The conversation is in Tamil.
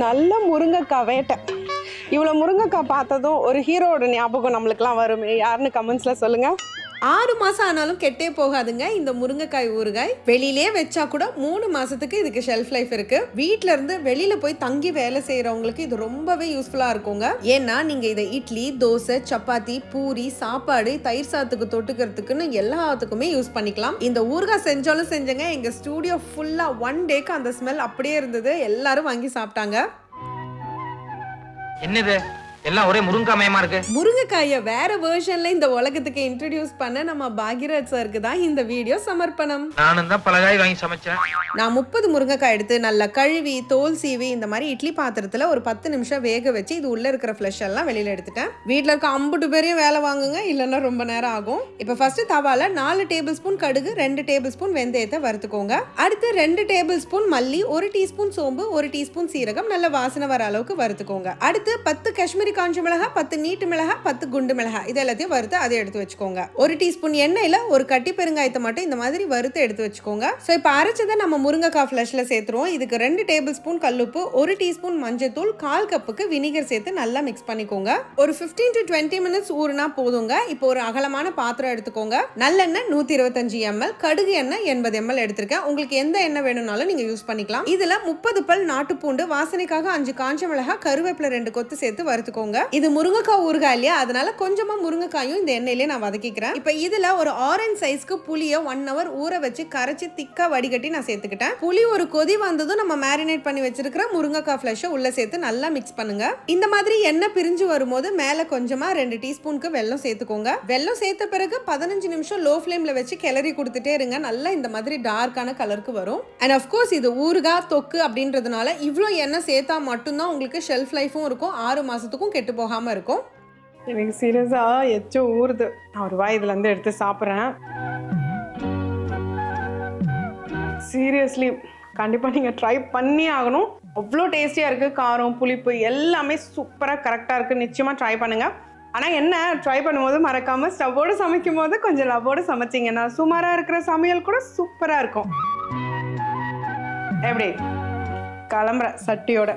நல்ல முருங்கைக்காய் வேட்டை. இவ்வளோ முருங்கைக்காய் பார்த்ததும் ஒரு ஹீரோட ஞாபகம் நம்மளுக்குலாம் வருமே, யாருன்னு கமெண்ட்ஸில் சொல்லுங்கள். 6 மாசம் ஆனாலும் கெட்டே போகாதுங்க இந்த முருங்கைக்காய் ஊறுகாய். வெளியிலே வச்சா கூட 3 மாசத்துக்கு இதுக்கு ஷெல்ஃப் லைஃப் இருக்கு. வீட்ல இருந்து வெளியில போய் தங்கி வேலை செய்யறவங்களுக்கு இது ரொம்பவே யூஸ்ஃபுல்லா இருக்குங்க. ஏன்னா நீங்க இதை இட்லி, தோசை, சப்பாத்தி, பூரி, சாப்பாடு, தயிர் சாதத்துக்கு தொட்டுக்கிறதுக்குன்னு எல்லாத்துக்குமே யூஸ் பண்ணிக்கலாம். இந்த ஊறுகாய் செஞ்சாலும் செஞ்சங்க, எங்க ஸ்டூடியோ ஃபுல்லா 1 டேக்கு அந்த ஸ்மெல் அப்படியே இருந்தது. எல்லாரும் வாங்கி சாப்பிட்டாங்க. என்னது எல்லாம் ஒரே முருங்கைக்காயமா இருக்கு. முருங்கைக்காயை வேற வெர்ஷன்ல இந்த உலகத்துக்கு இன்ட்ரோடியூஸ் பண்ண நம்ம பாகிராஜ் சாருக்கு தான் இந்த வீடியோ சமர்ப்பணம். நானும் தான் பல காய் வாங்கி சமைச்சேன். நான் 30 முருங்கைக்காய் எடுத்து நல்லா கழுவி தோல் சீவி இந்த மாதிரி இட்லி பாத்திரத்துல ஒரு 10 நிமிஷம் வேக வச்சு இது உள்ள இருக்கிற ஃப்ளஷ் எல்லாம் வெளியில எடுத்துட்டேன். வீட்டுல இருக்க 50 பேரையும் வேலை வாங்குங்க, இல்லைன்னா ரொம்ப நேரம் ஆகும். இப்ப ஃபர்ஸ்ட் தவால 4 டேபிள் ஸ்பூன் கடுகு, 2 டேபிள் ஸ்பூன் வெந்தயத்தை வறுத்துக்கோங்க. அடுத்து 2 டேபிள் ஸ்பூன் மல்லி, 1 டீஸ்பூன் சோம்பு, 1 டீஸ்பூன் சீரகம் நல்ல வாசனை வர அளவுக்கு வறுத்துக்கோங்க. அடுத்து 10 காஷ்மீரி காஞ்ச மிளகாய், 10 நீட்டு மிளகாய், 10 குண்டு மிளகாய் இது எல்லாத்தையும் வறுத்து அதை எடுத்து வச்சுக்கோங்க. 1 டீஸ்பூன் எண்ணெயில ஒரு கட்டி பெருங்காயத்தை மட்டும் இந்த மாதிரி வறுத்து எடுத்து வச்சுக்கோங்க. சோ இப்போ அரைச்சதை நம்ம முருங்கைக்காய் ஃப்ளஷ்ல சேர்த்துருவோம். இதுக்கு 2 டேபிள் ஸ்பூன் கல்லுப்பு, 1 டீஸ்பூன் மஞ்சத்தூள், 1/4 கப்புக்கு வினிகர் சேர்த்து நல்லா மிக்ஸ் பண்ணிக்கோங்க. ஒரு 15 to 20 மினிட்ஸ் ஊறுனா போதுங்க. இப்போ ஒரு அகலமான பாத்திரம் எடுத்துக்கோங்க. நல்லெண்ணெய் 125 ml, கடுகு எண்ணெய் 80 ml எடுத்திருக்கேன். உங்களுக்கு எந்த எண்ணெய் வேணும்னாலும் நீங்க யூஸ் பண்ணிக்கலாம். இதுல 30 பல் நாட்டு பூண்டு, வாசனைக்காக 5 காஞ்ச மிளகாய், கருவேப்பிலை 2 கொத்து சேர்த்து வறுத்துக்கோங்க. இது முருங்கைக்காய் ஊறுகாய் இல்லையா, அதனால கொஞ்சமா முருங்கைக்காயும் இந்த எண்ணெயிலே நான் வதக்கிக்கிறேன். இப்போ இதுல ஒரு ஆரஞ்சு சைஸ்க்கு புளியை 1 hour ஊற வச்சு கரைச்சி திக்கா வடிகட்டி நான் சேர்த்துக்கிட்டேன். புளி ஒரு கொதி வந்ததும் நம்ம மேரினேட் பண்ணி வச்சிருக்கிற முருங்கைக்காய் ஃப்ளஷை உள்ள சேர்த்து நல்லா மிக்ஸ் பண்ணுங்க. இந்த மாதிரி எண்ணெய் பிரிஞ்சு வரும்போது மேல கொஞ்சமா 2 டீஸ்பூனுக்கு வெல்லம் சேர்த்துக்கோங்க. வெல்லம் சேர்த்த பிறகு 15 நிமிஷம் லோ ஃப்ளேம்ல வச்சு கிளறி கொடுத்துட்டே இருங்க. நல்லா இந்த மாதிரி டார்க்கான கலருக்கு வரும். அண்ட் ஆஃப்கோர்ஸ் இது ஊறுகாய் தொக்கு அப்படின்றதுனால இவ்வளோ எண்ணெய் சேர்த்தா மட்டும்தான் உங்களுக்கு ஷெல்ஃப் லைஃபும் இருக்கும், 6 மாசத்துக்கும் கெட்டு போகாம இருக்கும். எனக்கு சீரியஸாக எச்சோ ஊறுது. நான் ஒரு வாய் இதுலேருந்து எடுத்து சாப்பிட்றேன். சீரியஸ்லி கண்டிப்பாக நீங்கள் ட்ரை பண்ணி ஆகணும். அவ்வளோ டேஸ்டியாக இருக்குது. காரம், புளிப்பு எல்லாமே சூப்பராக கரெக்டாக இருக்குது. நிச்சயமாக ட்ரை பண்ணுங்கள். ஆனால் என்ன, ட்ரை பண்ணும்போது மறக்காமல் ஸ்டவ்வோடு சமைக்கும் போது கொஞ்சம் லவ்வோடு சமைச்சிங்கன்னா சுமாராக இருக்கிற சமையல் கூட சூப்பராக இருக்கும். எப்படி கிளம்புற சட்டியோட